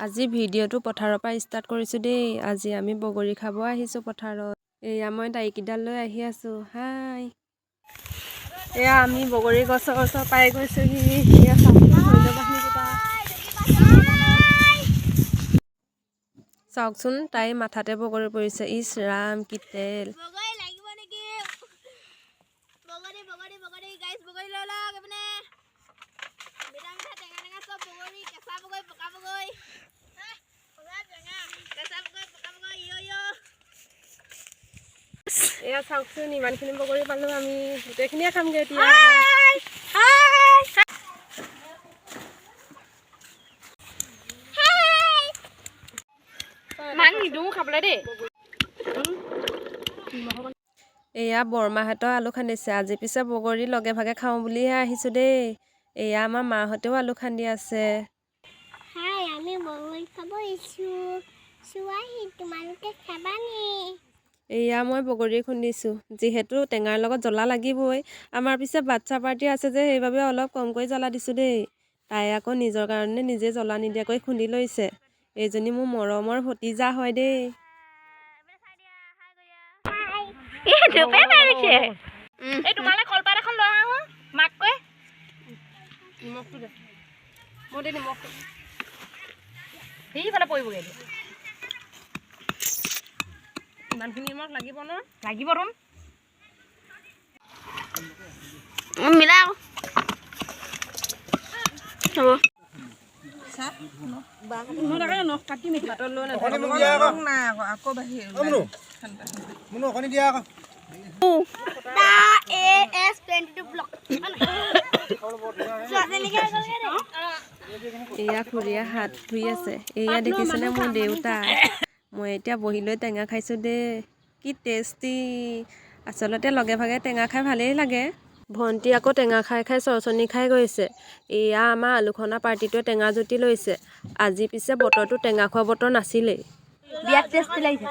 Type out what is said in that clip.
আজি ভিডিঅ'টো পথাৰৰ পৰা ষ্টাৰ্ট কৰিছোঁ দেই। আজি আমি বগৰী খাব আহিছোঁ পথাৰত। এয়া মই দাইকিডাল লৈ আহি আছোঁ। হাই, এয়া আমি বগৰী গছৰ ওচৰ পাই গৈছোঁহি। এয়া চাওকচোন, তাইৰ মাথাতে বগৰী পৰিছে। ইছ ৰাম, কি তেল! এয়া চাওকচোন, ইমানখিনি বগৰী পালোঁ। আমি গোটেইখিনিয়ে খামগৈ এতিয়া। এয়া বৰমাহঁতৰ আলু খান্দিছে। আজি পিছে বগৰী লগে ভাগে খাওঁ বুলিহে আহিছোঁ দেই। এয়া আমাৰ মাহঁতেও আলু খান্দি আছে। হাই, আমি বগৰী খাব আহিছোঁ। চোৱাহি, তোমালোকে খাবানি? এয়া মই বগৰী খুন্দিছোঁ। যিহেতু টেঙাৰ লগত জ্বলা লাগিবই। আমাৰ পিছে বাচ্ছা পাৰ্টি আছে যে, সেইবাবে অলপ কমকৈ জ্বলা দিছোঁ দেই। তাই আকৌ নিজৰ কাৰণে নিজে জ্বলা নিদিয়াকৈ খুন্দি লৈছে। এইজনী মোৰ মৰমৰ ভতিজা হয় দেই। এই তোমালে কলপাত এখন লৈ আহো মাক কৈ নিমখটো দে, মই দে নিমখটো। সেইফালে পৰিবগৈ ইমানখিনি নিমখ লাগিব ন? লাগিব তোন মিলাই হ'ব এয়া খুৰীয়ে হাত ধুই আছে। এয়া দেখিছেনে মোৰ দেউতা। মই এতিয়া বহি লৈ টেঙা খাইছোঁ দেই। কি টেষ্টি! আচলতে লগে ভাগে টেঙা খাই ভালেই লাগে। ভণ্টি আকৌ টেঙা খাই খাই চৰচনি খাই গৈছে। এয়া আমাৰ আলু খনা পাৰ্টিটোৱে টেঙা জুতি লৈছে। আজি পিছে বতৰটো টেঙা খোৱা বতৰ নাছিলেই। বিৰাট টেষ্টি লাগিছে।